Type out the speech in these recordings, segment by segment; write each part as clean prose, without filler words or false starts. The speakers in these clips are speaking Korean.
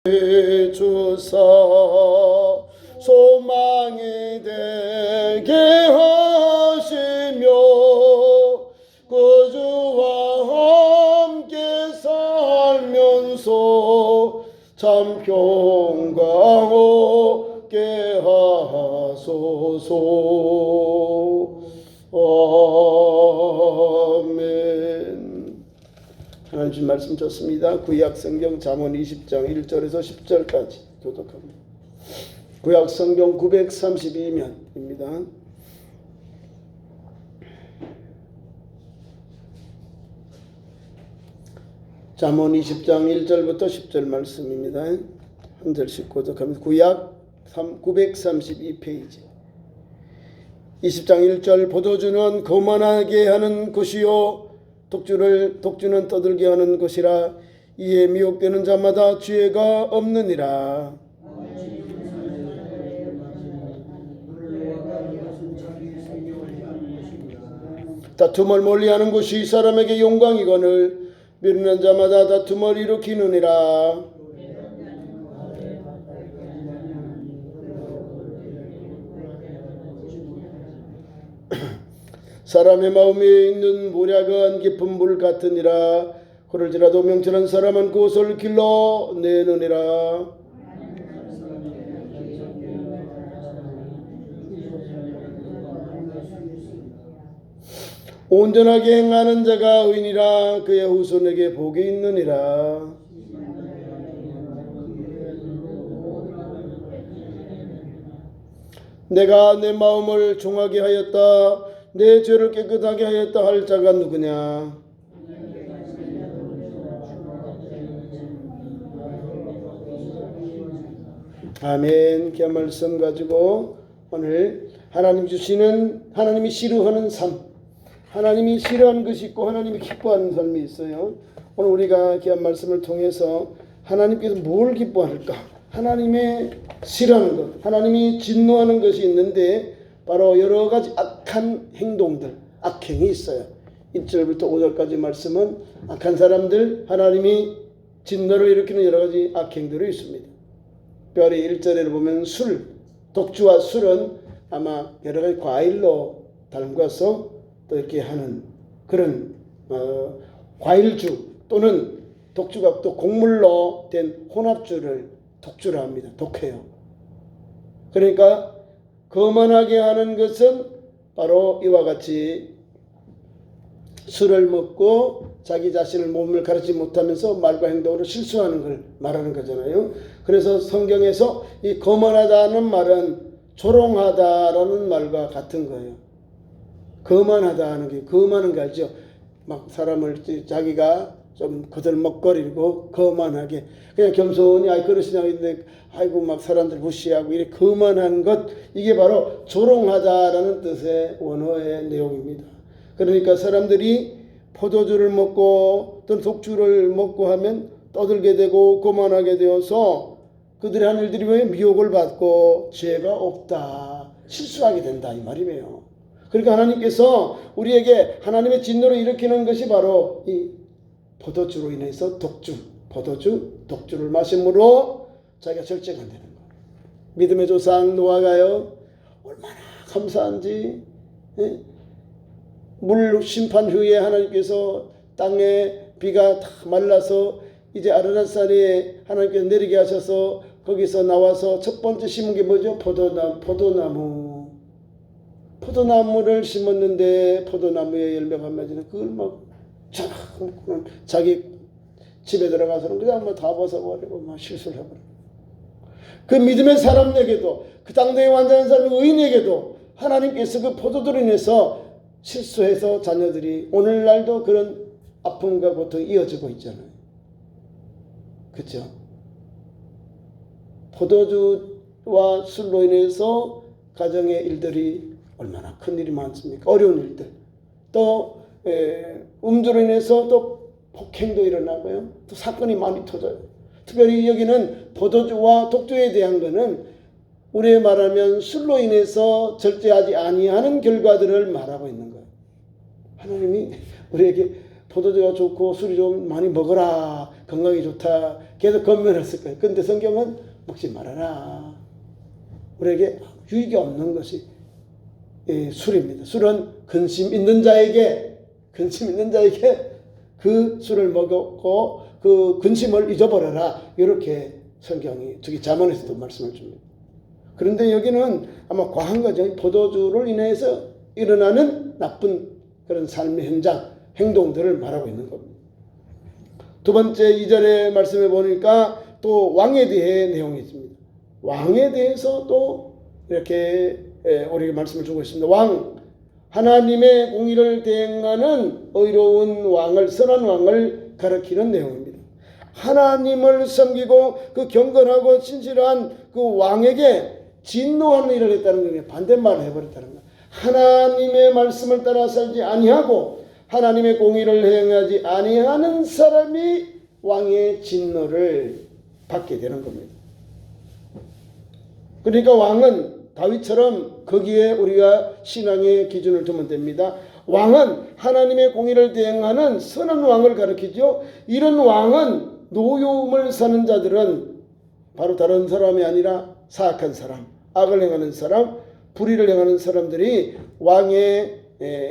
주사 소망이 되게 하시며 그 주와 함께 살면서 참 평강 얻게 하소서. 아멘. 하나님 말씀 좋습니다. 구약성경 잠언 20장 1절에서 10절까지 교독합니다. 구약성경 932면입니다. 잠언 20장 1절부터 10절 말씀입니다. 한 절씩 교독합니다. 구약 932페이지 20장 1절 포도주는 거만하게 하는 것이요 독주는 떠들게 하는 것이라. 이에 미혹되는 자마다 지혜가 없느니라. 다툼을 멀리하는 것이 사람에게 영광이거늘 미루는 자마다 다툼을 일으키느니라. 사람의 마음에 있는 모략은 깊은 물 같으니라. 그럴지라도 명철한 사람은 그것을 길러내느니라. 온전하게 행하는 자가 의인이라. 그의 후손에게 복이 있느니라. 내가 내 마음을 정하게 하였다. 내 죄를 깨끗하게 하였다 할 자가 누구냐? 아멘. 그 말씀 가지고 오늘 하나님이 싫어하는 삶, 하나님이 싫어하는 것이 있고 하나님이 기뻐하는 삶이 있어요. 오늘 우리가 그 말씀을 통해서 하나님께서 뭘 기뻐할까? 하나님의 싫어하는 것, 하나님이 진노하는 것이 있는데 바로 여러 가지 악한 행동들, 악행이 있어요. 1절부터 5절까지 말씀은 악한 사람들, 하나님이 진노를 일으키는 여러 가지 악행들이 있습니다. 특별히 1절에 보면 독주와 술은 아마 여러 가지 과일로 담가서 또 이렇게 하는 그런 과일주 또는 독주가 또 곡물로 된 혼합주를 독주라 합니다. 독해요. 그러니까 거만하게 하는 것은 바로 이와 같이 술을 먹고 자기 자신을 몸을 가르치지 못하면서 말과 행동으로 실수하는 걸 말하는 거잖아요. 그래서 성경에서 이 거만하다는 말은 조롱하다라는 말과 같은 거예요. 거만하다 하는 게 거만한 거 알죠? 막 사람을 자기가 좀 거들먹거리고 거만하게 그냥 겸손히 그러시냐고 했는데 아이고 막 사람들 무시하고 이렇게 거만한 것, 이게 바로 조롱하다라는 뜻의 원어의 내용입니다. 그러니까 사람들이 포도주를 먹고 또는 독주를 먹고 하면 떠들게 되고 거만하게 되어서 그들이 하는 일들이 왜 미혹을 받고 죄가 없다, 실수하게 된다 이 말이에요. 그러니까 하나님께서 우리에게 하나님의 진노를 일으키는 것이 바로 이 포도주로 인해서 독주를 마심으로 자기가 절제가 되는 거예요. 믿음의 조상 노아가요 얼마나 감사한지, 물 심판 후에 하나님께서 땅에 비가 다 말라서 이제 아르라살에 하나님께서 내리게 하셔서 거기서 나와서 첫 번째 심은 게 뭐죠? 포도나무를 심었는데 포도나무의 열매가 맺으면 그걸 막 자기 집에 들어가서는 그냥 다 벗어버리고 막 실수를 해버리고, 그 믿음의 사람에게도 그 땅에 완전한 사람 의인에게도 하나님께서 그 포도주로 인해서 실수해서 자녀들이 오늘날도 그런 아픔과 고통이 이어지고 있잖아요. 그렇죠? 포도주와 술로 인해서 가정의 일들이 얼마나 큰 일이 많습니까? 어려운 일들. 또 음주로 인해서 또 폭행도 일어나고요. 또 사건이 많이 터져요. 특별히 여기는 포도주와 독주에 대한 거는 우리 말하면 술로 인해서 절제하지 아니하는 결과들을 말하고 있는 거예요. 하나님이 우리에게 포도주가 좋고 술이 좀 많이 먹어라, 건강이 좋다 계속 건면했을 거예요. 근데 성경은 먹지 말아라. 우리에게 유익이 없는 것이 술입니다. 술은 근심 있는 자에게 그 술을 먹었고 그 근심을 잊어버려라. 이렇게 성경이 저기 잠언에서도 말씀을 줍니다. 그런데 여기는 아마 과한 거죠. 포도주를 인해서 일어나는 나쁜 그런 삶의 현장, 행동들을 말하고 있는 겁니다. 두 번째 2절의 말씀에 보니까 또 왕에 대해 내용이 있습니다. 왕에 대해서 또 이렇게 우리에게 말씀을 주고 있습니다. 왕, 하나님의 공의를 대행하는 의로운 왕을, 선한 왕을 가리키는 내용입니다. 하나님을 섬기고 그 경건하고 신실한 그 왕에게 진노하는 일을 했다는 거예요. 반대말을 해버렸다는 거예요. 하나님의 말씀을 따라 살지 아니하고 하나님의 공의를 행하지 아니하는 사람이 왕의 진노를 받게 되는 겁니다. 그러니까 왕은 다윗처럼 거기에 우리가 신앙의 기준을 두면 됩니다. 왕은 하나님의 공의를 대행하는 선한 왕을 가리키죠. 이런 왕은 노여움을 사는 자들은 바로 다른 사람이 아니라 사악한 사람, 악을 행하는 사람, 불의를 행하는 사람들이 왕의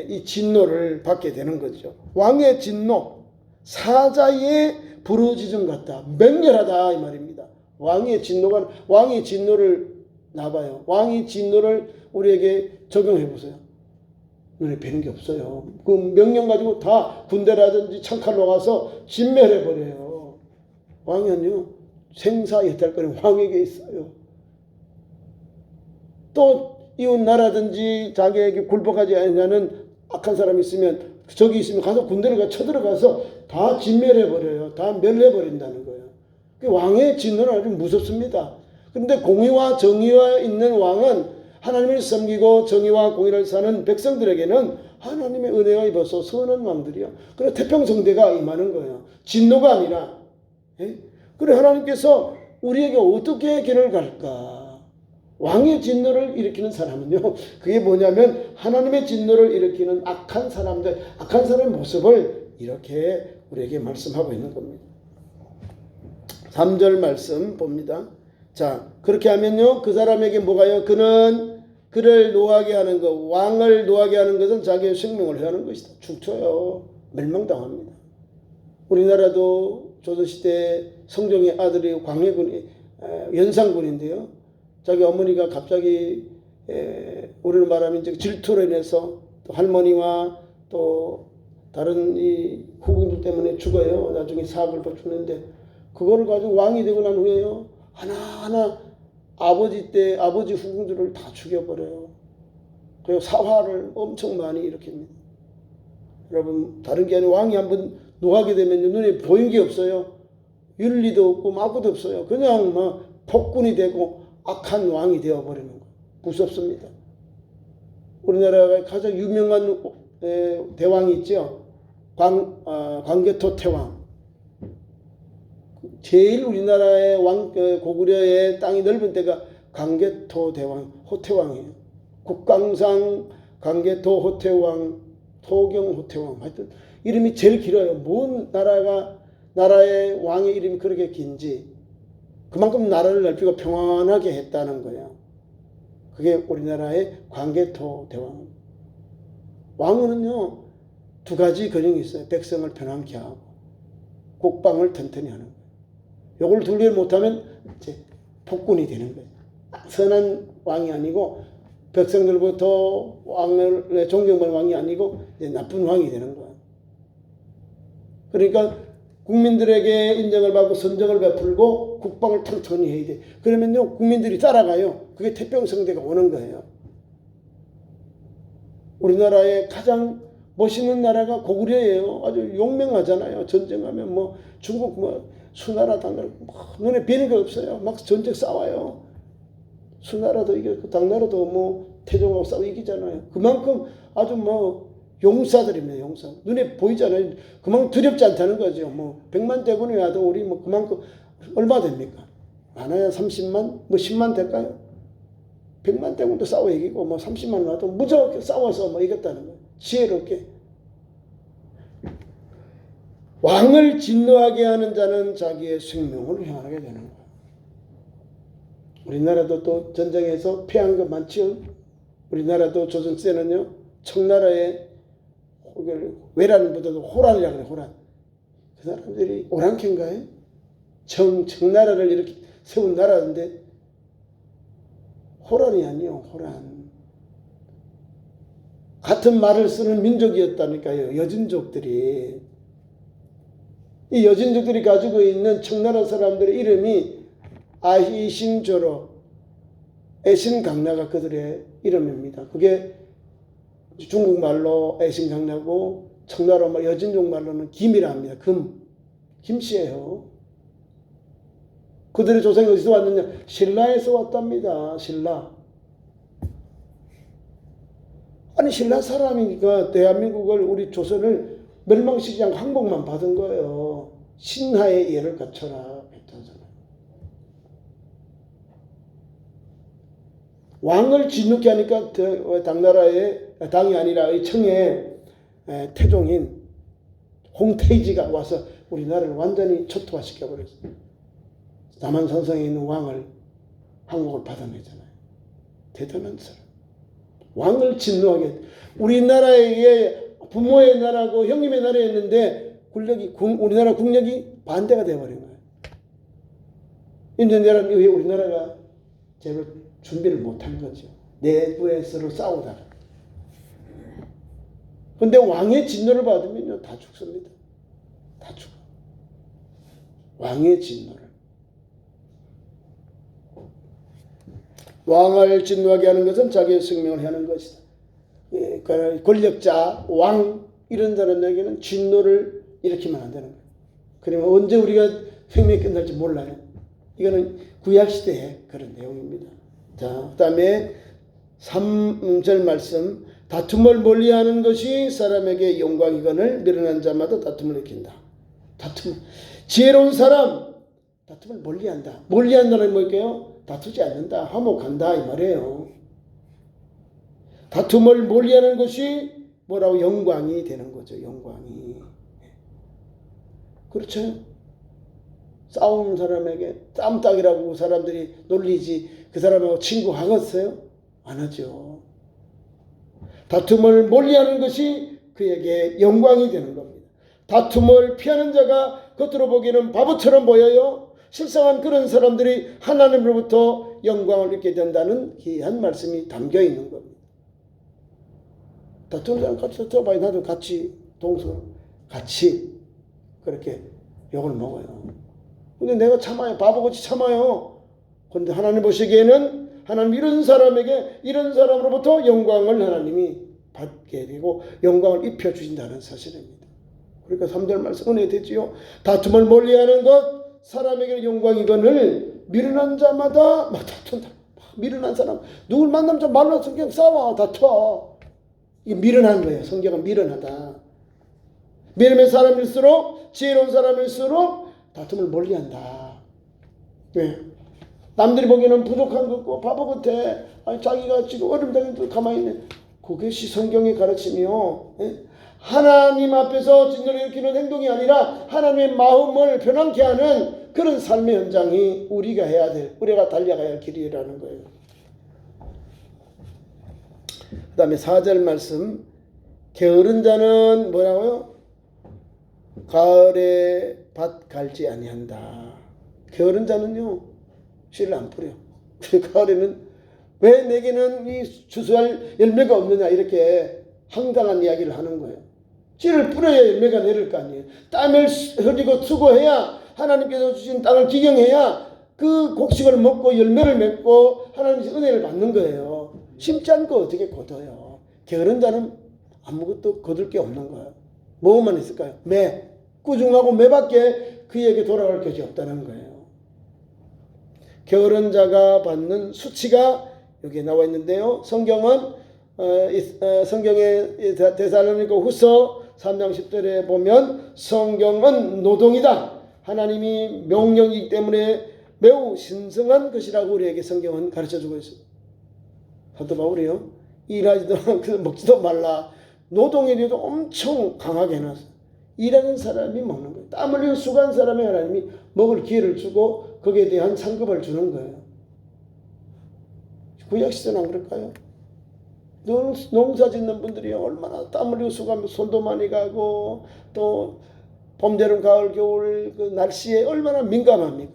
이 진노를 받게 되는 거죠. 왕의 진노, 사자의 부르짖음 같다, 맹렬하다 이 말입니다. 왕의 진노를 나봐요. 왕의 진노를 우리에게 적용해 보세요. 눈에 뵈는 게 없어요. 그 명령 가지고 다 군대라든지 창칼로 가서 진멸해 버려요. 왕은요 생사예탈권이 왕에게 있어요. 또 이웃 나라든지 자기에게 굴복하지 않는 악한 사람이 있으면 적이 있으면 가서 군대를 쳐들어가서 다 진멸해 버려요. 다 멸해 버린다는 거예요. 왕의 진노는 아주 무섭습니다. 그런데 공의와 정의와 있는 왕은 하나님을 섬기고 정의와 공의를 사는 백성들에게는 하나님의 은혜가 입어서 선한 왕들이요. 그래 태평성대가 임하는 거예요. 진노가 아니라. 그래 하나님께서 우리에게 어떻게 길을 갈까? 왕의 진노를 일으키는 사람은요. 그게 뭐냐면 하나님의 진노를 일으키는 악한 사람들, 악한 사람의 모습을 이렇게 우리에게 말씀하고 있는 겁니다. 3절 말씀 봅니다. 자, 그렇게 하면요. 그 사람에게 뭐가요? 그는 그를 노하게 하는 것, 왕을 노하게 하는 것은 자기의 생명을 해하는 것이다. 죽쳐요. 멸망당합니다. 우리나라도 조선시대 성종의 아들이 광해군이 연산군인데요. 자기 어머니가 갑자기 우리를 말하면 이제 질투로 인해서 또 할머니와 또 다른 이 후궁들 때문에 죽어요. 나중에 사업을 버추는데 그거를 가지고 왕이 되고 난 후에요. 하나하나 아버지 후궁들을 다 죽여버려요. 그리고 사화를 엄청 많이 일으킵니다. 여러분 다른 게 아니라 왕이 한번 노하게 되면 눈에 보이는 게 없어요. 윤리도 없고 아무것도 없어요. 그냥 막 폭군이 되고 악한 왕이 되어버리는 거예요. 무섭습니다. 우리나라가 가장 유명한 대왕이 있죠. 광개토 태왕. 제일 우리나라의 고구려의 땅이 넓은 데가 광개토 대왕, 호태왕이에요. 국강상, 광개토 호태왕, 토경 호태왕. 하여튼 이름이 제일 길어요. 뭔 나라의 왕의 이름이 그렇게 긴지 그만큼 나라를 넓히고 평안하게 했다는 거예요. 그게 우리나라의 광개토 대왕. 왕은요 두 가지 근육이 있어요. 백성을 편안케 하고 국방을 튼튼히 하는 거예요. 요걸 둘리를 못하면 이제 폭군이 되는 거예요. 선한 왕이 아니고 백성들부터 왕을 존경받는 왕이 아니고 이제 나쁜 왕이 되는 거예요. 그러니까 국민들에게 인정을 받고 선정을 베풀고 국방을 튼튼히 해야 돼. 그러면요 국민들이 따라가요. 그게 태평성대가 오는 거예요. 우리나라의 가장 멋있는 나라가 고구려예요. 아주 용맹하잖아요. 전쟁하면 뭐 중국 뭐 수나라 당나라 눈에 뵈는 게 없어요. 막 전쟁 싸워요. 수나라도 이기고 당나라도 뭐 태종하고 싸워 이기잖아요. 그만큼 아주 뭐 용사들입니다. 용사. 눈에 보이잖아요. 그만큼 두렵지 않다는 거죠. 뭐 100만 대군이 와도 우리 뭐 그만큼 얼마 됩니까? 많아야 30만 뭐 10만 될까요? 100만 대군도 싸워 이기고 뭐 30만 와도 무조건 싸워서 뭐 이겼다는 거예요. 지혜롭게. 왕을 진노하게 하는 자는 자기의 생명을 향하게 되는 거예요. 우리나라도 또 전쟁에서 패한 거 많죠. 우리나라도 조선 때는요, 청나라의 외란보다도 호란이라고 그래요. 호란. 그 사람들이 오랑캐인가요? 청나라를 이렇게 세운 나라인데 호란이 아니요, 호란. 같은 말을 쓰는 민족이었다니까요, 여진족들이. 이 여진족들이 가지고 있는 청나라 사람들의 이름이 아희신조로, 애신강나가 그들의 이름입니다. 그게 중국말로 애신강나고 청나라 말 여진족 말로는 김이라 합니다. 김씨예요. 그들의 조상이 어디서 왔느냐? 신라에서 왔답니다. 신라. 아니 신라 사람이니까 대한민국을, 우리 조선을 멸망시키지 않고 항복만 받은 거예요. 신하의 예를 갖춰라 했잖아요. 왕을 진노케 하니까 당나라의 당이 아니라 이 청의 태종인 홍태이지가 와서 우리나라를 완전히 초토화시켜 버렸어요. 남한산성에 있는 왕을 항복을 받아내잖아요. 대단한 사람. 왕을 진노하게. 우리나라의 부모의 나라고 형님의 나라였는데 우리나라 국력이 반대가 되어버린 거예요. 이제 우리나라가 제발 준비를 못한 거죠. 내부에서 싸우다가. 근데 왕의 진노를 받으면요, 다 죽습니다. 다 죽어. 왕의 진노를. 왕을 진노하게 하는 것은 자기의 생명을 하는 것이다. 권력자, 왕 이런 사람에게는 진노를 일으키면 안 되는 거예요. 그러면 언제 우리가 생명이 끝날지 몰라요. 이거는 구약시대의 그런 내용입니다. 자, 그 다음에 3절 말씀. 다툼을 멀리하는 것이 사람에게 영광이거늘 미련한 자마다 다툼을 일으킨다. 지혜로운 사람 다툼을 멀리한다. 멀리한다는 뭘까요? 다투지 않는다. 화목한다 이 말이에요. 다툼을 멀리하는 것이 뭐라고? 영광이 되는 거죠. 영광이. 그렇죠? 싸우는 사람에게 짬딱이라고 사람들이 놀리지 그 사람하고 친구 하겠어요? 안 하죠. 다툼을 멀리하는 것이 그에게 영광이 되는 겁니다. 다툼을 피하는 자가 겉으로 보기에는 바보처럼 보여요. 실상은 그런 사람들이 하나님으로부터 영광을 얻게 된다는 귀한 말씀이 담겨 있는 겁니다. 다투는 사람 같이 들어봐야 나도 같이 같이 그렇게 욕을 먹어요. 근데 내가 참아요. 바보같이 참아요. 그런데 하나님 보시기에는 하나님 이런 사람에게 이런 사람으로부터 영광을 하나님이 받게 되고 영광을 입혀주신다는 사실입니다. 그러니까 3절 말씀 은혜 되지요. 다툼을 멀리하는 것 사람에게 영광이거늘 미련한 자마다 막 다툰다. 미련한 사람 누굴 만나면 말로 성경 싸워 다투어. 이게 미련한 거예요. 성경은 미련하다. 미련한 사람일수록 지혜로운 사람일수록 다툼을 멀리한다. 왜? 남들이 보기에는 부족한 것 같고 바보 같아. 아니 자기가 지금 어림당해도 가만히 있네. 그것이 성경의 가르침이요. 하나님 앞에서 진노를 일으키는 행동이 아니라 하나님의 마음을 변함케 하는 그런 삶의 현장이 우리가 해야 될, 우리가 달려가야 할 길이라는 거예요. 그 다음에 4절 말씀. 게으른 자는 뭐라고요? 가을에 밭 갈지 아니한다. 게으른 자는요 씨를 안 뿌려. 가을에는 왜 내게는 이 추수할 열매가 없느냐 이렇게 황당한 이야기를 하는 거예요. 씨를 뿌려야 열매가 내릴 거 아니에요. 땀을 흘리고 수고해야 하나님께서 주신 땅을 기경해야 그 곡식을 먹고 열매를 맺고 하나님의 은혜를 받는 거예요. 심지 않고 어떻게 거둬요. 게으른 자는 아무것도 거둘 게 없는 거예요. 뭐만 있을까요? 꾸중하고 매밖에 그에게 돌아갈 것이 없다는 거예요. 게으른 자가 받는 수치가 여기에 나와 있는데요. 성경은 성경의 데살로니가 후서 3장 10절에 보면 성경은 노동이다. 하나님이 명령이기 때문에 매우 신성한 것이라고 우리에게 성경은 가르쳐주고 있습니다. 사도 바울이요. 일하지도 먹지도 말라. 노동에 대해서 엄청 강하게 해놨어요. 일하는 사람이 먹는 거예요. 땀 흘리고 수고한 사람이 하나님이 먹을 기회를 주고 거기에 대한 상급을 주는 거예요. 구약 시대는 안 그럴까요? 농사 짓는 분들이 얼마나 땀 흘리고 수고하면 손도 많이 가고 또 봄, 여름, 가을, 겨울 그 날씨에 얼마나 민감합니까?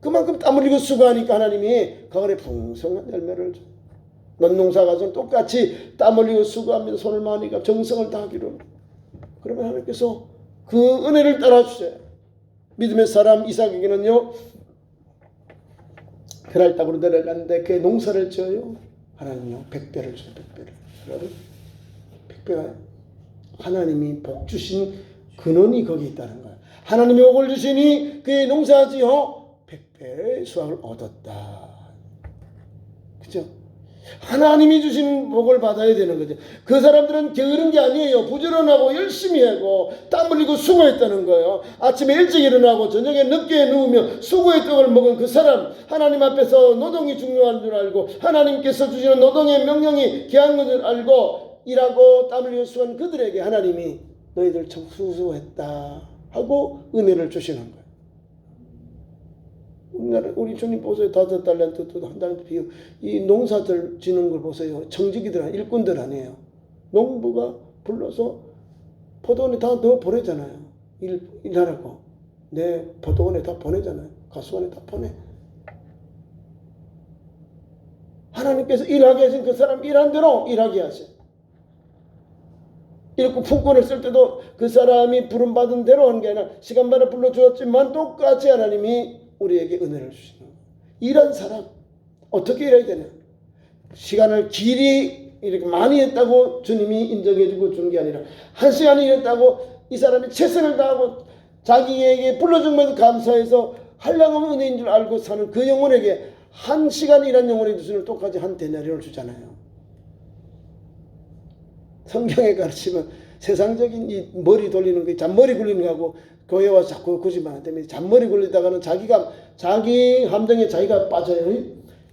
그만큼 땀 흘리고 수고하니까 하나님이 가을에 풍성한 열매를 줘. 논농사 가서는 똑같이 땀 흘리고 수고하면서 손을 많이 가 정성을 다하기로. 그러면 하나님께서 그 은혜를 따라주세요. 믿음의 사람 이삭에게는요, 그날 땅으로 내려갔는데 그의 농사를 지어요. 하나님이요, 100배를 줘요. 100배를. 100배가 하나님이 복 주신 근원이 거기 있다는 거예요. 하나님이 복을 주시니 그의 농사지어 100배의 수확을 얻었다. 그죠? 하나님이 주신 복을 받아야 되는 거죠. 그 사람들은 게으른 게 아니에요. 부지런하고 열심히 하고 땀 흘리고 수고했다는 거예요. 아침에 일찍 일어나고 저녁에 늦게 누우며 수고의 떡을 먹은 그 사람, 하나님 앞에서 노동이 중요한 줄 알고 하나님께서 주시는 노동의 명령이 귀한 것을 알고 일하고 땀 흘리고 수고한 그들에게 하나님이 너희들 참 수고했다 하고 은혜를 주시는 거예요. 우리 주님 보세요. 5달란트, 한 달란트 비유. 이 농사들 지는 걸 보세요. 청지기들, 일꾼들 아니에요. 농부가 불러서 포도원에 다 넣어 보내잖아요. 일하라고. 내 포도원에 다 보내잖아요. 가수원에 다 보내. 하나님께서 일하게 하신 그 사람 일한 대로 일하게 하셔. 일꾼 품권을 쓸 때도 그 사람이 부름받은 대로 한 게 아니라 시간마다 불러주었지만 똑같이 하나님이 우리에게 은혜를 주시는 거예요. 일한 사람 어떻게 일해야 되냐? 시간을 길이 이렇게 많이 했다고 주님이 인정해주고 주는 게 아니라 한 시간이 일했다고 이 사람이 최선을 다하고 자기에게 불러준 것을 감사해서 한량없는 은혜인 줄 알고 사는 그 영혼에게 한 시간 일한 영혼의 주시는 똑같이 한 데나리온을 주잖아요. 성경에 가르치면 세상적인 이 머리 돌리는 거, 잔머리 굴리는 거하고 교회 와서 자꾸 거짓말 안 때문에 잔머리 굴리다가는 자기 함정에 자기가 빠져요.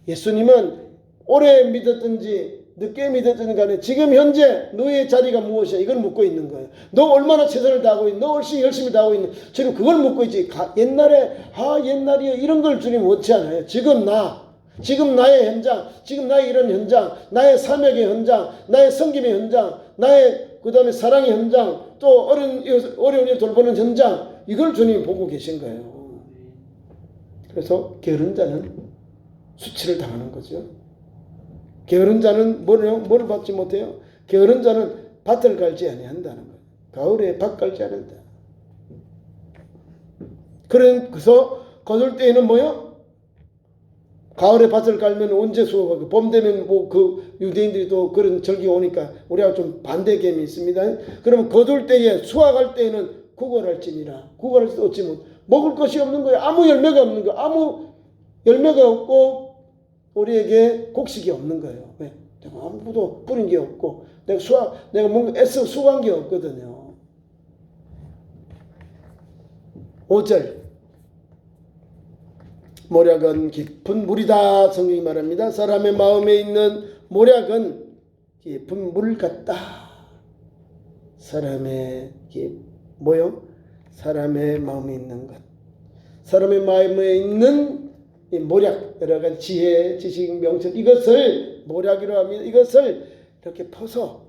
예수님은 오래 믿었든지 늦게 믿었든지 간에 지금 현재 너의 자리가 무엇이야? 이걸 묻고 있는 거예요. 너 얼마나 최선을 다하고 있는, 너 훨씬 열심히 다하고 있는, 지금 그걸 묻고 있지. 옛날이야 이런 걸 주님 못지 않아요. 지금 나의 현장, 지금 나의 이런 현장, 나의 사역의 현장, 나의 섬김의 현장, 나의 그 다음에 사랑의 현장, 또 어려운 일 돌보는 현장, 이걸 주님이 보고 계신 거예요. 그래서 게으른 자는 수치를 당하는 거죠. 게으른 자는 뭐를 받지 못해요? 게으른 자는 밭을 갈지 아니한다는 거예요. 가을에 밭 갈지 않는다. 그래서 거둘 때에는 뭐요? 가을에 밭을 갈면 언제 수확하고 봄 되면 뭐 그 유대인들이 또 그런 절기 오니까 우리하고 좀 반대 개념이 있습니다. 그러면 거둘 때에 수확할 때에는 구걸할지니라. 구걸할 수 없지 못 먹을 것이 없는 거예요. 아무 열매가 없는 거예요. 아무 열매가 없고 우리에게 곡식이 없는 거예요. 왜? 내가 아무것도 뿌린 게 없고 내가 뭔가 애써 수고한 게 없거든요. 5절 모략은 깊은 물이다. 성경이 말합니다. 사람의 마음에 있는 모략은 깊은 물 같다. 사람의 사람의 마음에 있는 것. 사람의 마음에 있는 이 모략, 여러 가지 지혜, 지식, 명철, 이것을 모략이라고 합니다. 이것을 이렇게 퍼서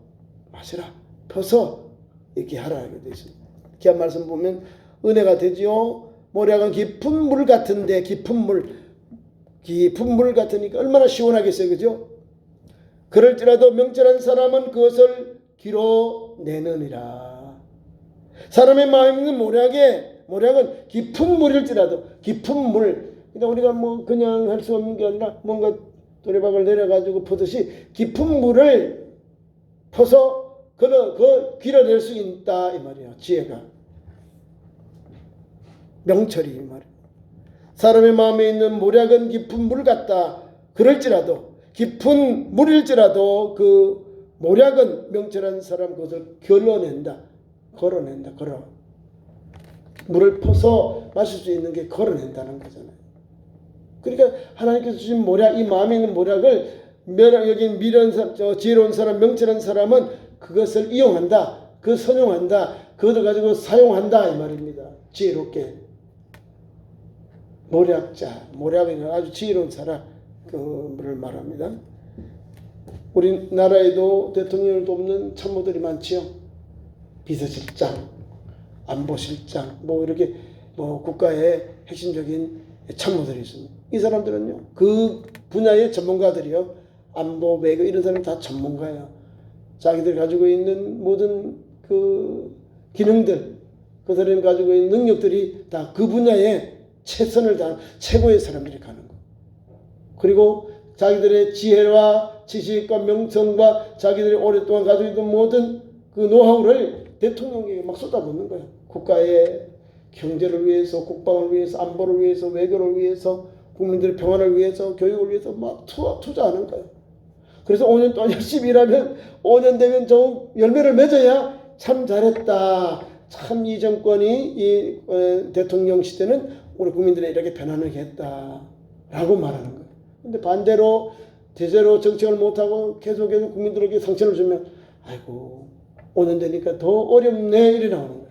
마시라. 퍼서 이렇게 하라. 이렇게 되어 있습니다. 귀한 말씀 보면 은혜가 되지요. 모략은 깊은 물 같은데 깊은 물 같으니까 얼마나 시원하겠어요. 그죠? 그럴지라도 명철한 사람은 그것을 길어내느니라. 사람의 마음에 있는 모략은 깊은 물일지라도 깊은 물. 그러니까 우리가 뭐 그냥 할 수 없는 게 아니라 뭔가 도래박을 내려가지고 퍼듯이 깊은 물을 퍼서 그 길어낼 수 있다 이 말이에요. 지혜가. 명철이 이 말이에요. 사람의 마음에 있는 모략은 깊은 물 같다. 그럴지라도 깊은 물일지라도 그 모략은 명철한 사람 그것을 걸어낸다. 물을 퍼서 마실 수 있는 게 걸어낸다는 거잖아요. 그러니까 하나님께서 주신 모략, 이 마음에 있는 모략을 여기 지혜로운 사람, 명철한 사람은 그것을 이용한다. 그 선용한다. 그것을 가지고 사용한다 이 말입니다. 지혜롭게. 모략자, 모략은 아주 지혜로운 사람 그를 말합니다. 우리나라에도 대통령을 돕는 참모들이 많지요. 비서실장, 안보실장, 뭐 이렇게 뭐 국가의 핵심적인 참모들이 있습니다. 이 사람들은요, 그 분야의 전문가들이요. 안보, 외교 이런 사람 다 전문가예요. 자기들 가지고 있는 모든 그 기능들, 그 사람이 가지고 있는 능력들이 다 그 분야에 최선을 다하는 최고의 사람들이 가는 거. 그리고 자기들의 지혜와 지식과 명성과 자기들이 오랫동안 가지고 있던 모든 그 노하우를 대통령에게 막 쏟아붓는 거예요. 국가의 경제를 위해서, 국방을 위해서, 안보를 위해서, 외교를 위해서, 국민들의 평안을 위해서, 교육을 위해서 막 투자하는 거예요. 그래서 5년 동안 열심히 일하면 5년 되면 좀 열매를 맺어야 참 잘했다. 참 이 정권이 이 대통령 시대는 우리 국민들이 이렇게 편안하게 했다라고 말하는 거예요. 근데 반대로 제대로 정책을 못하고 계속해서 국민들에게 상처를 주면 아이고 5년 되니까 더 어렵네 이래 나오는 거예요.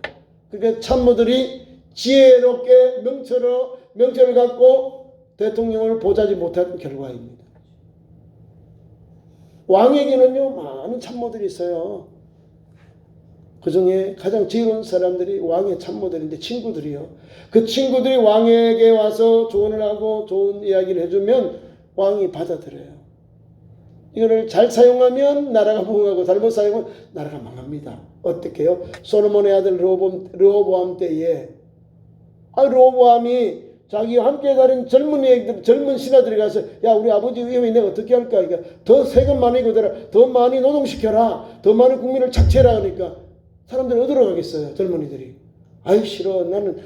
그러니까 참모들이 지혜롭게 명철을 갖고 대통령을 보좌하지 못한 결과입니다. 왕에게는요 많은 참모들이 있어요. 그 중에 가장 지혜로운 사람들이 왕의 참모들인데 친구들이요. 그 친구들이 왕에게 와서 조언을 하고 좋은 이야기를 해주면 왕이 받아들여요. 이거를 잘 사용하면 나라가 부흥하고 잘못 사용하면 나라가 망합니다. 어떻게 해요? 솔로몬의 아들 르호보암 때에 르호보암이 자기와 함께 다닌 젊은 신하들이 가서 야 우리 아버지 위험해 내가 어떻게 할까? 그러니까 더 세금 많이 거둬라. 더 많이 노동시켜라. 더 많은 국민을 착취해라. 그러니까 사람들은 어디로 가겠어요? 젊은이들이. 아이 싫어. 나는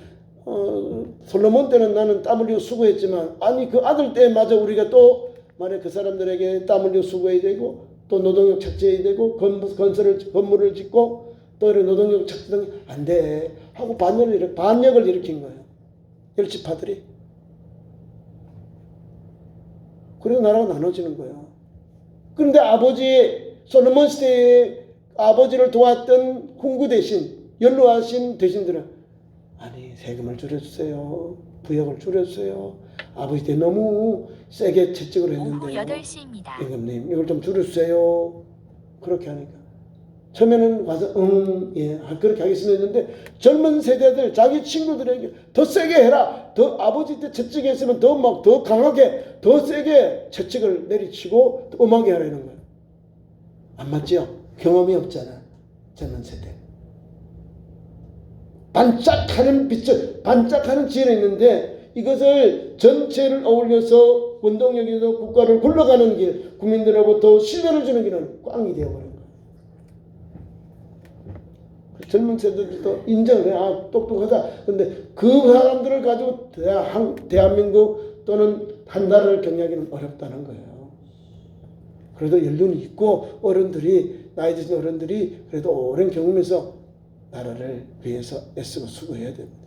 솔로몬 때는 나는 땀 흘리고 수고했지만 아니 그 아들 때마저 우리가 또 만약 그 사람들에게 땀 흘리고 수고해야 되고 또 노동력 착취해야 되고 건물을 짓고 또 이런 노동력 착취는 안 돼. 하고 반역을 일으킨 거예요. 열지파들이. 그리고 나라가 나눠지는 거예요. 그런데 솔로몬 시대에 아버지를 도왔던 훈구 대신 연로하신 대신들은 아니 세금을 줄여주세요. 부역을 줄여주세요. 아버지 때 너무 세게 채찍을 했는데요. 오후 8시입니다. 임금님 이걸 좀 줄여주세요. 그렇게 하니까 처음에는 와서 예 그렇게 하겠습니다 했는데 젊은 세대들 자기 친구들에게 더 세게 해라. 더 아버지 때 채찍했으면 더 강하게 더 세게 채찍을 내리치고 더 엄하게 하라는 거예요. 안 맞지요? 경험이 없잖아. 젊은 세대. 반짝하는 빛을 반짝하는 지혜는 있는데 이것을 전체를 어울려서 원동력에서 국가를 굴러가는 길, 국민들로부터 신뢰를 주는 길은 꽝이 되어버린 거예요. 젊은 세대들도 인정을 해. 똑똑하다. 그런데 그 사람들을 가지고 대한민국 또는 한 나라를 경영하기는 어렵다는 거예요. 그래도 연륜이 있고 나이 드신 어른들이 그래도 오랜 경험에서 나라를 위해서 애쓰고 수고해야 됩니다.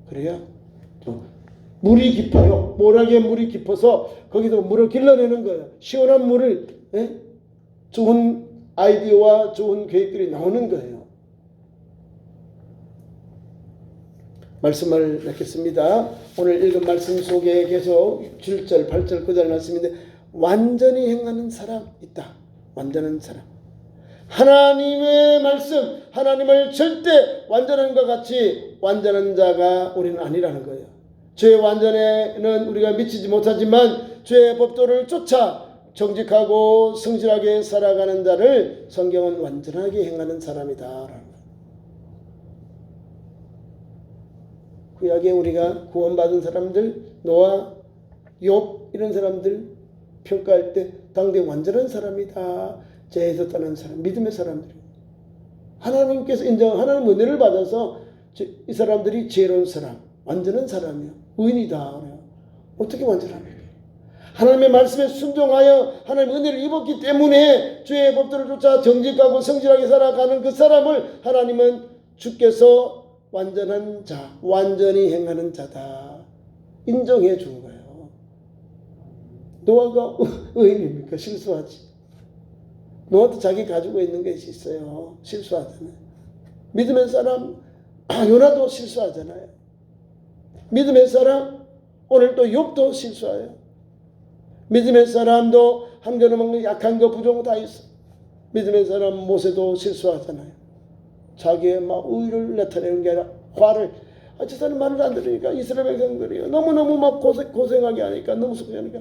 그래야 물이 깊어요. 모락에 물이 깊어서 거기서 물을 길러내는 거예요. 시원한 물을 좋은 아이디어와 좋은 계획들이 나오는 거예요. 말씀을 맺겠습니다. 오늘 읽은 말씀 속에 계속 7절, 8절, 9절 말씀인데 완전히 행하는 사람 있다. 완전한 사람. 하나님의 말씀, 하나님을 절대 완전한 것 같이 완전한 자가 우리는 아니라는 거예요. 죄의 완전에는 우리가 미치지 못하지만 죄의 법도를 쫓아 정직하고 성실하게 살아가는 자를 성경은 완전하게 행하는 사람이다. 구약에 우리가 구원받은 사람들, 노아, 욥 이런 사람들 평가할 때 당대 완전한 사람이다. 죄에서 떠난 사람, 믿음의 사람들이 하나님께서 하나님 은혜를 받아서 이 사람들이 지혜로운 사람, 완전한 사람이요, 의인이다. 어떻게 완전합니까? 하나님의 말씀에 순종하여 하나님의 은혜를 입었기 때문에 죄의 법도를 쫓아 정직하고 성실하게 살아가는 그 사람을 하나님은 주께서 완전한 자, 완전히 행하는 자다 인정해 준 거예요. 노아가 의인입니까? 실수하지. 노아도 자기 가지고 있는 것이 있어요. 실수하잖아요. 믿음의 사람 요나도 실수하잖아요. 믿음의 사람 오늘 또 욥도 실수해요. 믿음의 사람도 한겨름 약한 거 부족한 거 다 있어. 믿음의 사람 모세도 실수하잖아요. 자기의 막 의를 나타내는 게 아니라 화를 저 사람 말을 안 들으니까 이스라엘 백성들이요 너무너무 막 고생하게 하니까 너무 속상하니까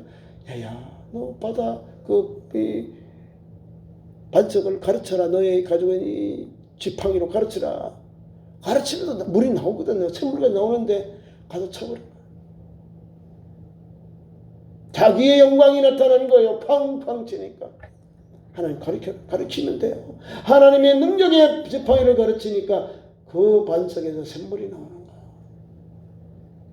야야 너 바다 이 반석을 가르쳐라. 너의 가지고 있는 이 지팡이로 가르치라. 가르치면서 물이 나오거든요. 샘물이 나오는데 가서 쳐버려. 자기의 영광이 나타나는 거예요. 팡팡 치니까. 하나님 가르치면 돼요. 하나님의 능력의 지팡이를 가르치니까 그 반석에서 샘물이 나오는 거예요.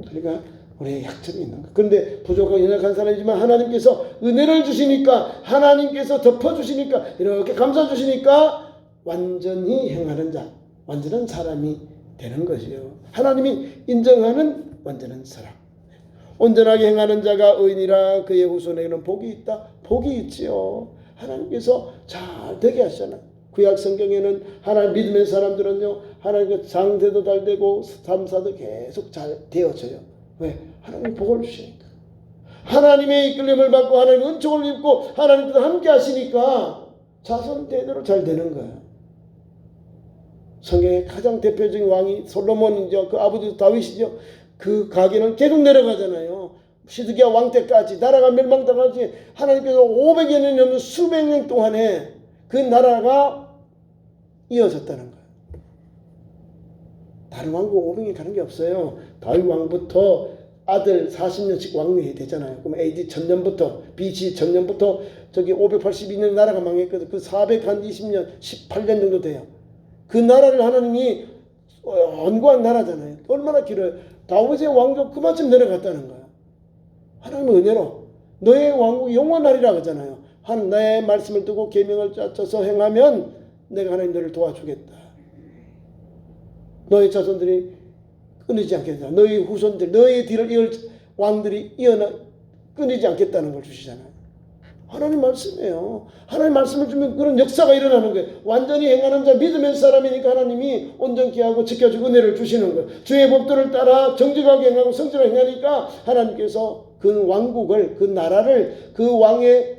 그러니까 우리의 약점이 있는 거예요. 그런데 부족하고 연약한 사람이지만 하나님께서 은혜를 주시니까 하나님께서 덮어주시니까 이렇게 감싸주시니까 완전히 행하는 자, 완전한 사람이 되는 것이요. 하나님이 인정하는 완전한 사람. 온전하게 행하는 자가 의인이라 그의 후손에게는 복이 있다. 복이 있지요. 하나님께서 잘 되게 하시잖아요. 구약 성경에는 하나님 믿음의 사람들은요. 하나님의 장세도 잘 되고 삼사도 계속 잘 되어져요. 왜? 하나님 복을 주시니까. 하나님의 이끌림을 받고 하나님 은총을 입고 하나님께서 함께 하시니까 자손 대대로 잘 되는 거예요. 성경의 가장 대표적인 왕이 솔로몬이죠. 그 아버지 다윗이죠. 그 가계는 계속 내려가잖아요. 시드기야 왕 때까지 나라가 멸망당하지 하나님께서 500여 년이 넘는 수백 년 동안에 그 나라가 이어졌다는 거예요. 다른 왕국 500년 가는 게 없어요. 다윗 왕부터 아들 40년씩 왕위해야 되잖아요. 그럼 AD 1000년부터 BC 1000년부터 저기 582년 나라가 망했거든. 그 420년 18년 정도 돼요. 그 나라를 하나님이 완고한 나라잖아요. 얼마나 길어요. 다윗의 왕조 그만큼 내려갔다는 거예요. 하나님의 은혜로 너의 왕국이 영원하리라 하잖아요. 나의 말씀을 듣고 계명을 쫓아서 행하면 내가 하나님 너를 도와주겠다. 너의 자손들이 끊이지 않겠다. 너의 후손들, 너의 뒤를 이을 왕들이 끊이지 않겠다는 걸 주시잖아요. 하나님 말씀이에요. 하나님 말씀을 주면 그런 역사가 일어나는 거예요. 완전히 행하는 자 믿음의 사람이니까 하나님이 온전케 하고 지켜주고 은혜를 주시는 거예요. 주의 법도를 따라 정직하게 행하고 성실하게 행하니까 하나님께서 그 왕국을, 그 나라를, 그 왕의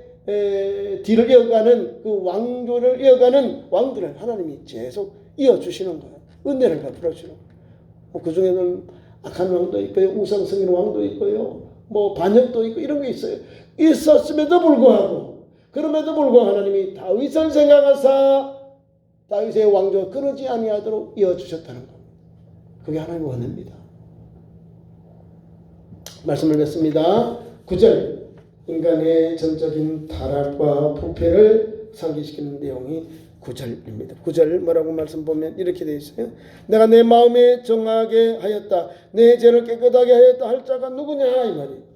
뒤를 이어가는 그 왕조를 이어가는 왕들을 하나님이 계속 이어주시는 거예요. 은혜를 베풀어주는 거예요. 그 중에는 악한 왕도 있고요. 우상성인 왕도 있고요. 뭐 반역도 있고 이런 게 있어요. 있었음에도 불구하고 그럼에도 불구하고 하나님이 다윗을 생각하사 다윗의 왕조가 끊어지 아니하도록 이어주셨다는 겁니다. 그게 하나님의 은혜입니다. 말씀을 뵙습니다. 9절 인간의 전적인 타락과 부패를 상기시키는 내용이 9절입니다. 9절 뭐라고 말씀 보면 이렇게 되어 있어요. 내가 내 마음에 정하게 하였다. 내 죄를 깨끗하게 하였다 할 자가 누구냐 이 말이에요.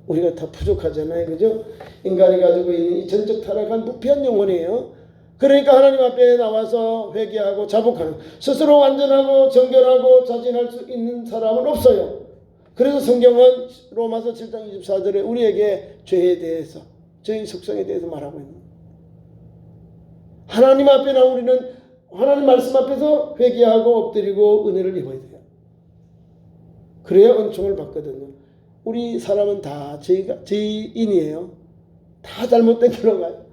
우리가 다 부족하잖아요. 그죠? 인간이 가지고 있는 이 전적 타락한 부패한 영혼이에요. 그러니까 하나님 앞에 나와서 회개하고 자복하는 스스로 완전하고 정결하고 자진할 수 있는 사람은 없어요. 그래서 성경은 로마서 7장 24절에 우리에게 죄에 대해서 저희 속성에 대해서 말하고 있는 거예요. 하나님 앞에 우리는 하나님 말씀 앞에서 회개하고 엎드리고 은혜를 입어야 돼요. 그래야 은총을 받거든요. 우리 사람은 다 죄인이에요. 다 잘못된 길로 가요.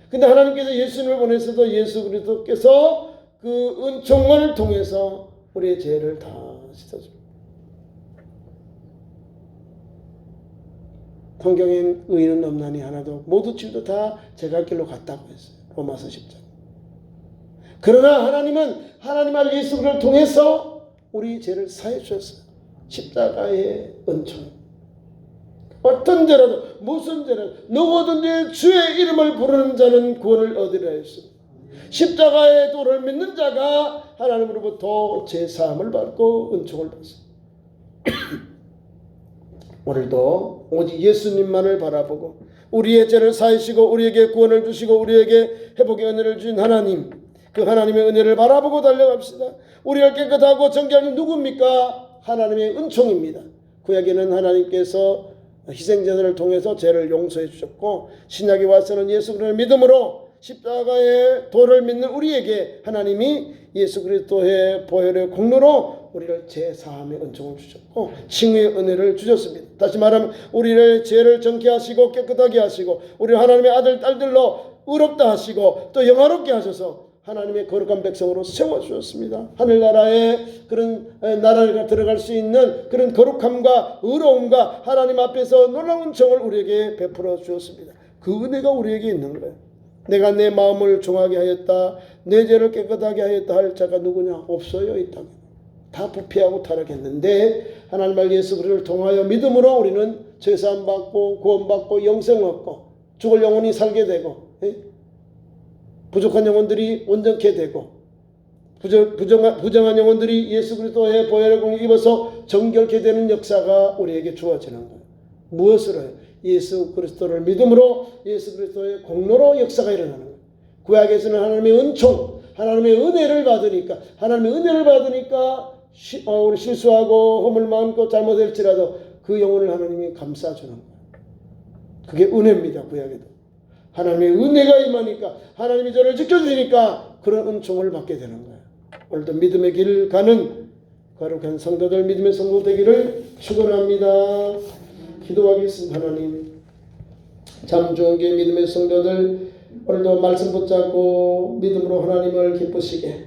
근데 하나님께서 예수님을 보내셔서 예수 그리스도께서 그 은총을 통해서 우리의 죄를 다 씻어줍니다. 성경엔 의인은 없나니 하나도 모두 집도 다 제갈 길로 갔다고 했어요. 로마서 10장. 그러나 하나님은 하나님 알 예수를 통해서 우리 죄를 사해 주셨어요. 십자가의 은총. 어떤 죄라도 무슨 죄라도 누구든지 주의 이름을 부르는 자는 구원을 얻으리라 했습니다. 십자가의 도를 믿는 자가 하나님으로부터 죄사함을 받고 은총을 받습니다. 오늘도 오직 예수님만을 바라보고 우리의 죄를 사하시고 우리에게 구원을 주시고 우리에게 회복의 은혜를 주신 하나님, 그 하나님의 은혜를 바라보고 달려갑시다. 우리가 깨끗하고 정결한 누굽니까? 하나님의 은총입니다. 구약에는 하나님께서 희생제사를 통해서 죄를 용서해 주셨고 신약에 와서는 예수 그리스도를 믿음으로 십자가의 도를 믿는 우리에게 하나님이 예수 그리스도의 보혈의 공로로 우리를 제사함의 은총을 주셨고 칭의의 은혜를 주셨습니다. 다시 말하면 우리를 죄를 정케 하시고 깨끗하게 하시고 우리 하나님의 아들 딸들로 의롭다 하시고 또 영화롭게 하셔서 하나님의 거룩한 백성으로 세워주셨습니다. 하늘나라에 그런 나라를 들어갈 수 있는 그런 거룩함과 의로움과 하나님 앞에서 놀라운 정을 우리에게 베풀어 주었습니다. 그 은혜가 우리에게 있는 거예요. 내가 내 마음을 정하게 하였다, 내 죄를 깨끗하게 하였다 할 자가 누구냐? 없어요. 이 땅에 다 부패하고 타락했는데 하나님 말 예수 그리스도를 통하여 믿음으로 우리는 제사함 받고 구원받고 영생 얻고 죽을 영혼이 살게 되고 부족한 영혼들이 온전케 되고 부정한 영혼들이 예수 그리스도의 보혈의 공을 입어서 정결케 되는 역사가 우리에게 주어지는 거예요. 무엇으로요? 예수 그리스도를 믿음으로 예수 그리스도의 공로로 역사가 일어나는 거예요. 구약에서는 하나님의 은총, 하나님의 은혜를 받으니까 하나님의 은혜를 받으니까 우리 실수하고 허물 많고 잘못할지라도 그 영혼을 하나님이 감싸주는 거예요. 그게 은혜입니다. 구약에도 하나님의 은혜가 임하니까 하나님이 저를 지켜주시니까 그런 은총을 받게 되는 거예요. 오늘도 믿음의 길을 가는 거룩한 성도들, 믿음의 성도 되기를 축원합니다. 기도하겠습니다. 하나님 참 좋은 게 믿음의 성도들 오늘도 말씀 붙잡고 믿음으로 하나님을 기쁘시게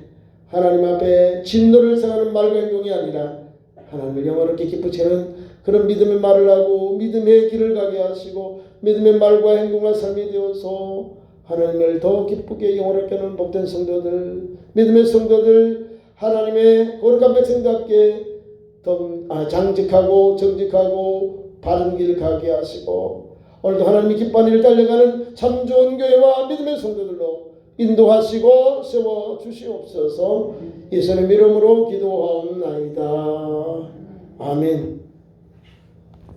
하나님 앞에 진노를 생하는 말과 행동이 아니라 하나님을 영원롭게 기쁘시는 그런 믿음의 말을 하고 믿음의 길을 가게 하시고 믿음의 말과 행동과 삶이 되어서 하나님을 더 기쁘게 영원롭게 하는 복된 성도들, 믿음의 성도들, 하나님의 거룩한 백성답게 더 장직하고 정직하고 바른 길 가게 하시고 오늘도 하나님이 기뻐하는 일을 달려가는 참 좋은 교회와 믿음의 성도들로 인도하시고 세워주시옵소서. 예수님의 이름으로 기도하옵나이다. 아멘.